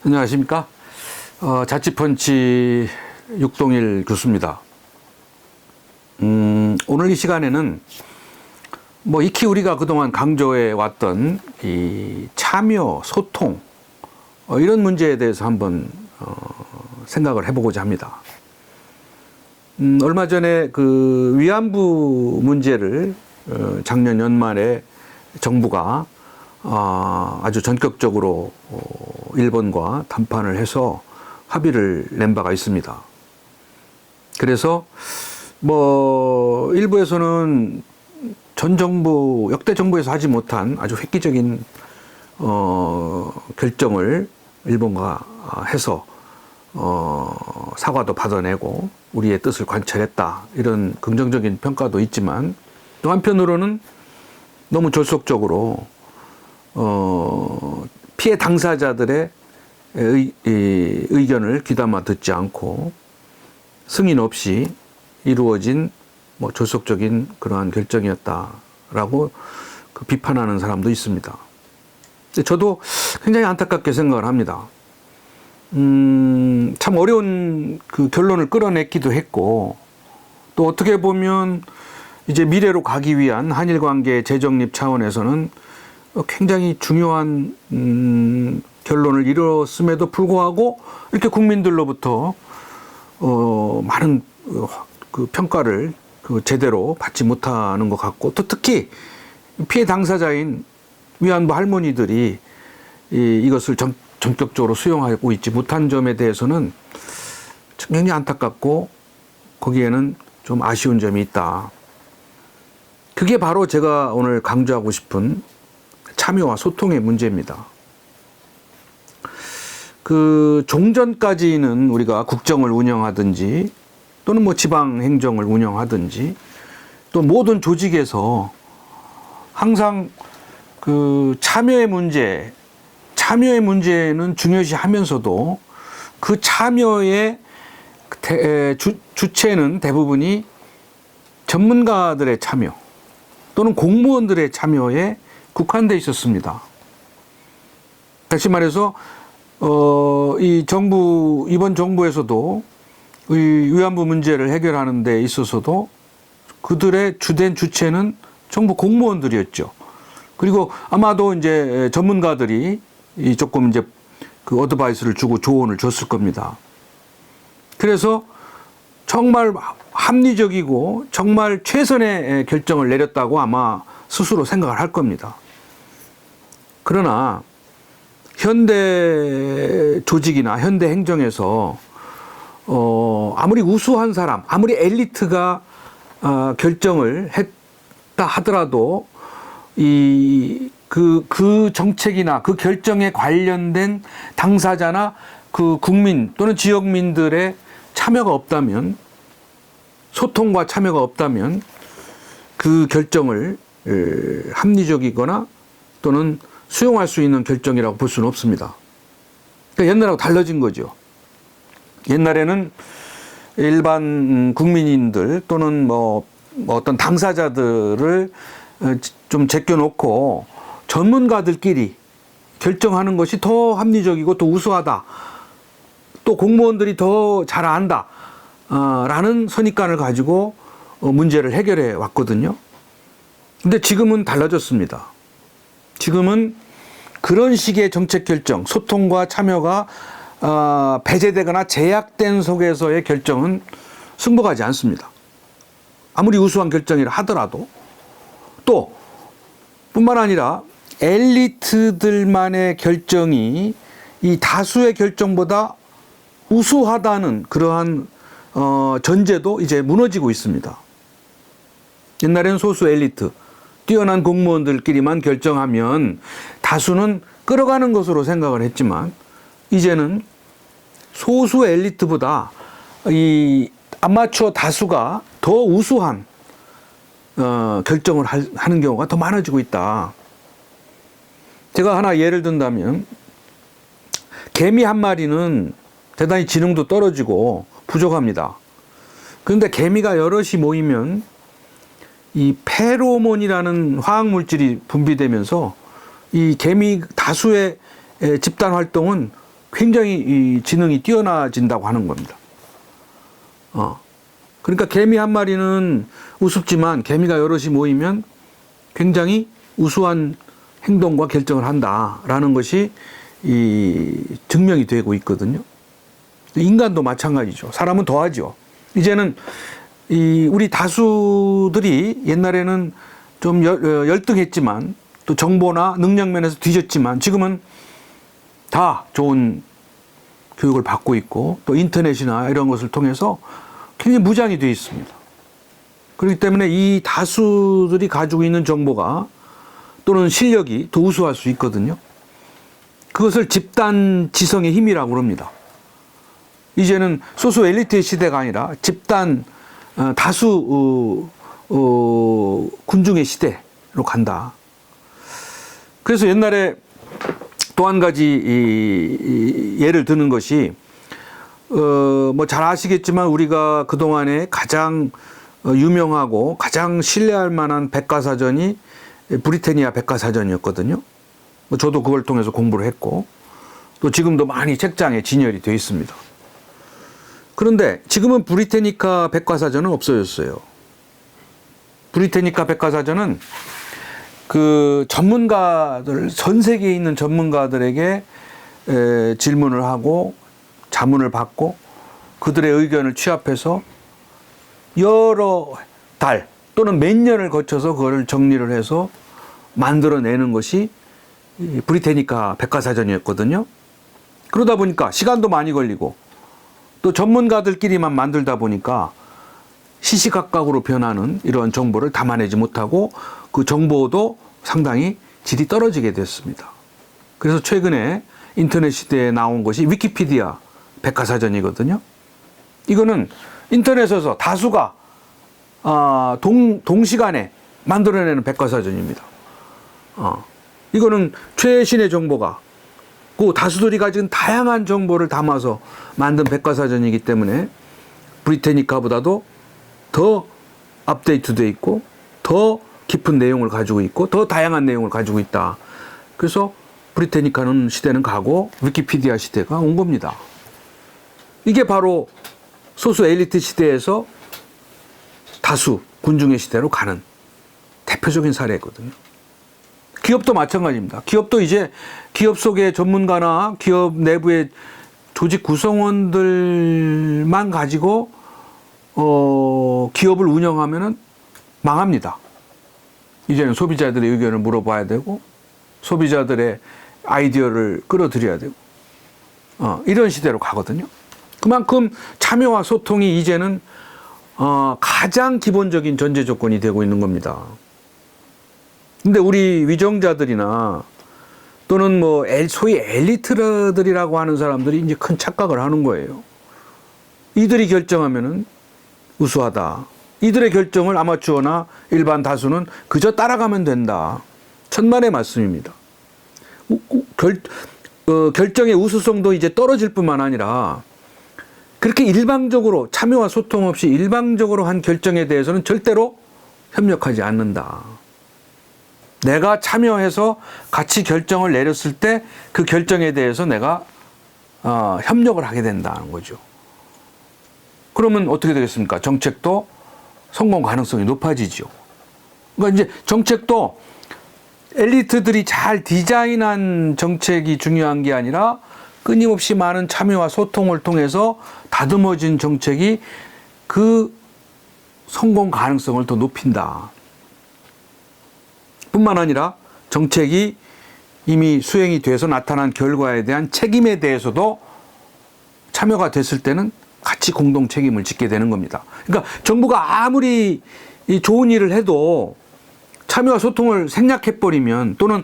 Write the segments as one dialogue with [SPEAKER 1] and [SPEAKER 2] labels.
[SPEAKER 1] 안녕하십니까. 자취펀치 육동일 교수입니다. 오늘 이 시간에는 익히 우리가 그동안 강조해 왔던 이 참여, 소통, 이런 문제에 대해서 한번 생각을 해보고자 합니다. 얼마 전에 그 위안부 문제를 작년 연말에 정부가 아주 전격적으로 일본과 담판을 해서 합의를 낸 바가 있습니다. 그래서 일부에서는 전 정부, 역대 정부에서 하지 못한 아주 획기적인 결정을 일본과 해서 사과도 받아내고 우리의 뜻을 관철했다, 이런 긍정적인 평가도 있지만, 또 한편으로는 너무 졸속적으로 피해 당사자들의 의견을 귀담아 듣지 않고 승인 없이 이루어진 졸속적인 그러한 결정이었다라고 비판하는 사람도 있습니다. 근데 저도 굉장히 안타깝게 생각을 합니다. 참 어려운 그 결론을 끌어냈기도 했고, 또 어떻게 보면 이제 미래로 가기 위한 한일 관계 재정립 차원에서는 굉장히 중요한 결론을 이뤘음에도 불구하고 이렇게 국민들로부터 많은 그 평가를 제대로 받지 못하는 것 같고, 또 특히 피해 당사자인 위안부 할머니들이 이것을 전격적으로 수용하고 있지 못한 점에 대해서는 굉장히 안타깝고, 거기에는 좀 아쉬운 점이 있다. 그게 바로 제가 오늘 강조하고 싶은 참여와 소통의 문제입니다. 그 종전까지는 우리가 국정을 운영하든지 또는 지방 행정을 운영하든지 또 모든 조직에서 항상 그 참여의 문제는 중요시하면서도 그 참여의 주체는 대부분이 전문가들의 참여 또는 공무원들의 참여에 국한되어 있었습니다. 다시 말해서 이번 정부에서도 이 위안부 문제를 해결하는 데 있어서도 그들의 주된 주체는 정부 공무원들이었죠. 그리고 아마도 이제 전문가들이 조금 이제 그 어드바이스를 주고 조언을 줬을 겁니다. 그래서 정말 합리적이고 정말 최선의 결정을 내렸다고 아마 스스로 생각을 할 겁니다. 그러나 현대 조직이나 현대 행정에서 아무리 우수한 사람, 아무리 엘리트가 결정을 했다 하더라도 그 정책이나 그 결정에 관련된 당사자나 그 국민 또는 지역민들의 참여가 없다면, 소통과 참여가 없다면 그 결정을 합리적이거나 또는 수용할 수 있는 결정이라고 볼 수는 없습니다. 그러니까 옛날하고 달라진 거죠. 옛날에는 일반 국민인들 또는 어떤 당사자들을 좀 제껴놓고 전문가들끼리 결정하는 것이 더 합리적이고 더 우수하다, 또 공무원들이 더 잘 안다 라는 선입관을 가지고 문제를 해결해 왔거든요. 근데 지금은 달라졌습니다. 지금은 그런 식의 정책 결정, 소통과 참여가 배제되거나 제약된 속에서의 결정은 승복하지 않습니다. 아무리 우수한 결정이라 하더라도. 또 뿐만 아니라 엘리트들만의 결정이 이 다수의 결정보다 우수하다는 그러한 전제도 이제 무너지고 있습니다. 옛날에는 소수 엘리트, 뛰어난 공무원들끼리만 결정하면 다수는 끌어가는 것으로 생각을 했지만, 이제는 소수 엘리트보다 이 아마추어 다수가 더 우수한 결정을 하는 경우가 더 많아지고 있다. 제가 하나 예를 든다면 개미 한 마리는 대단히 지능도 떨어지고 부족합니다. 그런데 개미가 여럿이 모이면 이 페로몬이라는 화학 물질이 분비되면서 이 개미 다수의 집단 활동은 굉장히 이 지능이 뛰어나진다고 하는 겁니다. 그러니까 개미 한 마리는 우습지만 개미가 여럿이 모이면 굉장히 우수한 행동과 결정을 한다라는 것이 증명이 되고 있거든요. 인간도 마찬가지죠. 사람은 더하죠. 이제는 우리 다수들이 옛날에는 좀 열등했지만 또 정보나 능력 면에서 뒤졌지만 지금은 다 좋은 교육을 받고 있고 또 인터넷이나 이런 것을 통해서 굉장히 무장이 되어 있습니다. 그렇기 때문에 이 다수들이 가지고 있는 정보가 또는 실력이 더 우수할 수 있거든요. 그것을 집단 지성의 힘이라고 그럽니다. 이제는 소수 엘리트의 시대가 아니라 집단 다수 군중의 시대로 간다. 그래서 옛날에 또 한 가지 예를 드는 것이 뭐 잘 아시겠지만 우리가 그동안에 가장 유명하고 가장 신뢰할 만한 백과사전이 브리타니아 백과사전이었거든요. 저도 그걸 통해서 공부를 했고 또 지금도 많이 책장에 진열이 되어 있습니다. 그런데 지금은 브리타니카 백과사전은 없어졌어요. 브리타니카 백과사전은 그 전문가들, 전 세계에 있는 전문가들에게 질문을 하고 자문을 받고 그들의 의견을 취합해서 여러 달 또는 몇 년을 거쳐서 그걸 정리를 해서 만들어내는 것이 브리타니카 백과사전이었거든요. 그러다 보니까 시간도 많이 걸리고 또 전문가들끼리만 만들다 보니까 시시각각으로 변하는 이러한 정보를 담아내지 못하고 그 정보도 상당히 질이 떨어지게 됐습니다. 그래서 최근에 인터넷 시대에 나온 것이 위키피디아 백과사전이거든요. 이거는 인터넷에서 다수가 동시간에 만들어내는 백과사전입니다. 이거는 최신의 정보가 그 다수들이 가진 다양한 정보를 담아서 만든 백과사전이기 때문에 브리타니카보다도 더 업데이트되어 있고 더 깊은 내용을 가지고 있고 더 다양한 내용을 가지고 있다. 그래서 브리타니카는 시대는 가고 위키피디아 시대가 온 겁니다. 이게 바로 소수 엘리트 시대에서 다수 군중의 시대로 가는 대표적인 사례거든요. 기업도 마찬가지입니다. 기업도 이제 기업 속의 전문가나 기업 내부의 조직 구성원들만 가지고 기업을 운영하면은 망합니다. 이제는 소비자들의 의견을 물어봐야 되고 소비자들의 아이디어를 끌어들여야 되고 이런 시대로 가거든요. 그만큼 참여와 소통이 이제는 가장 기본적인 전제 조건이 되고 있는 겁니다. 근데 우리 위정자들이나 또는 뭐 소위 엘리트들이라고 하는 사람들이 이제 큰 착각을 하는 거예요. 이들이 결정하면은 우수하다. 이들의 결정을 아마추어나 일반 다수는 그저 따라가면 된다. 천만의 말씀입니다. 결정의 우수성도 이제 떨어질 뿐만 아니라 그렇게 일방적으로 참여와 소통 없이 일방적으로 한 결정에 대해서는 절대로 협력하지 않는다. 내가 참여해서 같이 결정을 내렸을 때 그 결정에 대해서 내가 협력을 하게 된다는 거죠. 그러면 어떻게 되겠습니까? 정책도 성공 가능성이 높아지죠. 그러니까 이제 정책도 엘리트들이 잘 디자인한 정책이 중요한 게 아니라 끊임없이 많은 참여와 소통을 통해서 다듬어진 정책이 그 성공 가능성을 더 높인다. 뿐만 아니라 정책이 이미 수행이 돼서 나타난 결과에 대한 책임에 대해서도 참여가 됐을 때는 같이 공동 책임을 짓게 되는 겁니다. 그러니까 정부가 아무리 좋은 일을 해도 참여와 소통을 생략해버리면 또는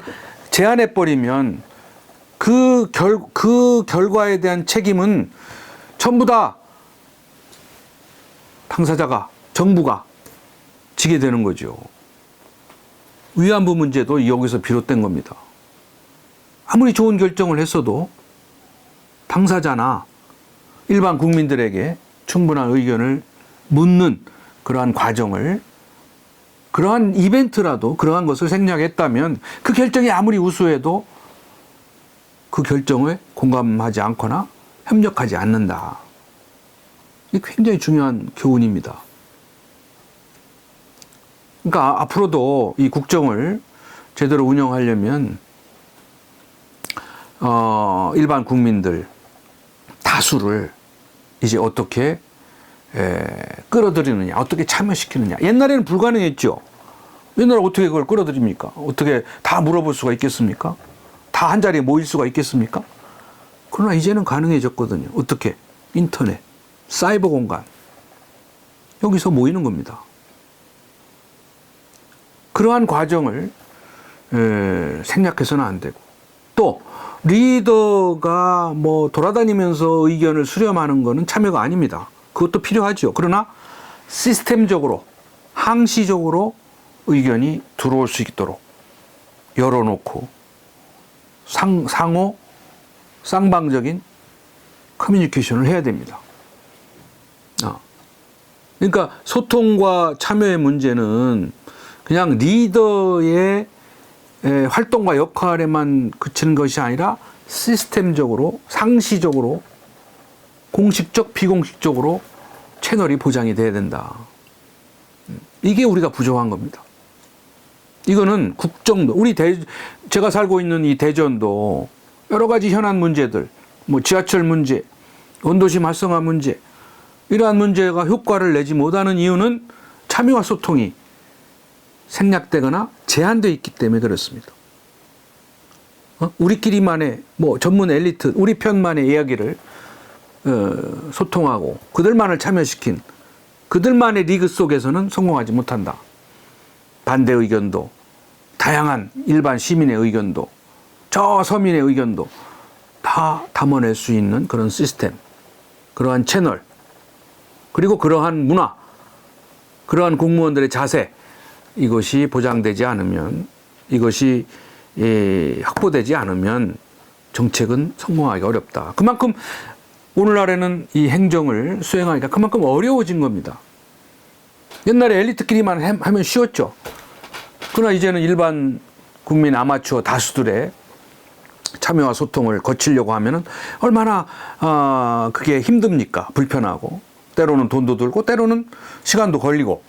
[SPEAKER 1] 제한해버리면 그 결과에 대한 책임은 전부 다 당사자가, 정부가 지게 되는 거죠. 위안부 문제도 여기서 비롯된 겁니다. 아무리 좋은 결정을 했어도 당사자나 일반 국민들에게 충분한 의견을 묻는 그러한 과정을, 그러한 이벤트라도 그러한 것을 생략했다면 그 결정이 아무리 우수해도 그 결정에 공감하지 않거나 협력하지 않는다. 이게 굉장히 중요한 교훈입니다. 그러니까 앞으로도 이 국정을 제대로 운영하려면 일반 국민들 다수를 이제 어떻게 끌어들이느냐, 어떻게 참여시키느냐. 옛날에는 불가능했죠. 옛날에 어떻게 그걸 끌어들입니까? 어떻게 다 물어볼 수가 있겠습니까? 다 한 자리에 모일 수가 있겠습니까? 그러나 이제는 가능해졌거든요. 어떻게? 인터넷, 사이버 공간, 여기서 모이는 겁니다. 그러한 과정을 생략해서는 안 되고, 또 리더가 뭐 돌아다니면서 의견을 수렴하는 것은 참여가 아닙니다. 그것도 필요하죠. 그러나 시스템적으로, 항시적으로 의견이 들어올 수 있도록 열어놓고 상호 쌍방적인 커뮤니케이션을 해야 됩니다. 그러니까 소통과 참여의 문제는 그냥 리더의 활동과 역할에만 그치는 것이 아니라 시스템적으로, 상시적으로, 공식적, 비공식적으로 채널이 보장이 돼야 된다. 이게 우리가 부족한 겁니다. 이거는 국정도, 제가 살고 있는 이 대전도 여러 가지 현안 문제들, 뭐 지하철 문제, 원도심 활성화 문제, 이러한 문제가 효과를 내지 못하는 이유는 참여와 소통이 생략되거나 제한되어 있기 때문에 그렇습니다. 우리끼리만의 뭐 전문 엘리트, 우리 편만의 이야기를 소통하고 그들만을 참여시킨 그들만의 리그 속에서는 성공하지 못한다. 반대 의견도, 다양한 일반 시민의 의견도, 저 서민의 의견도 다 담아낼 수 있는 그런 시스템, 그러한 채널, 그리고 그러한 문화, 그러한 공무원들의 자세, 이것이 보장되지 않으면, 이것이 확보되지 않으면 정책은 성공하기 어렵다. 그만큼 오늘날에는 이 행정을 수행하기가 그만큼 어려워진 겁니다. 옛날에 엘리트끼리만 하면 쉬웠죠. 그러나 이제는 일반 국민 아마추어 다수들의 참여와 소통을 거치려고 하면은 얼마나 그게 힘듭니까? 불편하고, 때로는 돈도 들고 때로는 시간도 걸리고.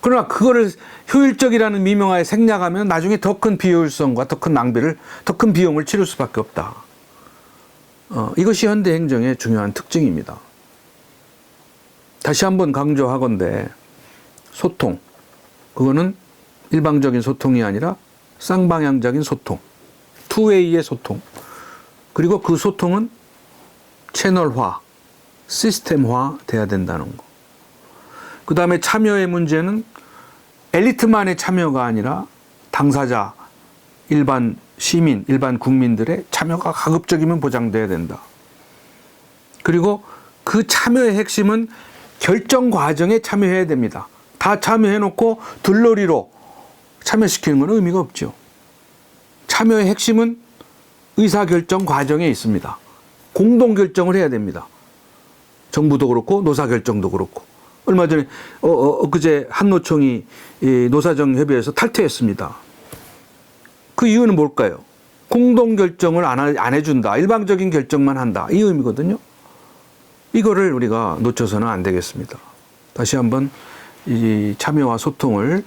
[SPEAKER 1] 그러나 그거를 효율적이라는 미명하에 생략하면 나중에 더 큰 비효율성과 더 큰 낭비를, 더 큰 비용을 치를 수밖에 없다. 이것이 현대 행정의 중요한 특징입니다. 다시 한번 강조하건대 소통, 그거는 일방적인 소통이 아니라 쌍방향적인 소통, 투웨이의 소통, 그리고 그 소통은 채널화, 시스템화 돼야 된다는 거. 그 다음에 참여의 문제는 엘리트만의 참여가 아니라 당사자, 일반 시민, 일반 국민들의 참여가 가급적이면 보장돼야 된다. 그리고 그 참여의 핵심은 결정 과정에 참여해야 됩니다. 다 참여해놓고 들러리로 참여시키는 건 의미가 없죠. 참여의 핵심은 의사결정 과정에 있습니다. 공동결정을 해야 됩니다. 정부도 그렇고 노사결정도 그렇고. 얼마 전에 그제 한노총이 노사정 협의회에서 탈퇴했습니다. 그 이유는 뭘까요? 공동결정을 안 해준다. 일방적인 결정만 한다. 이 의미거든요. 이거를 우리가 놓쳐서는 안 되겠습니다. 다시 한번 이 참여와 소통을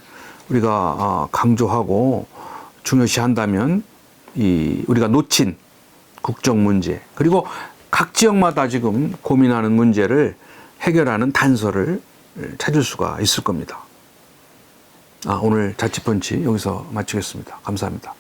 [SPEAKER 1] 우리가 강조하고 중요시한다면 우리가 놓친 국정 문제, 그리고 각 지역마다 지금 고민하는 문제를 해결하는 단서를 찾을 수가 있을 겁니다. 오늘 자치펀치 여기서 마치겠습니다. 감사합니다.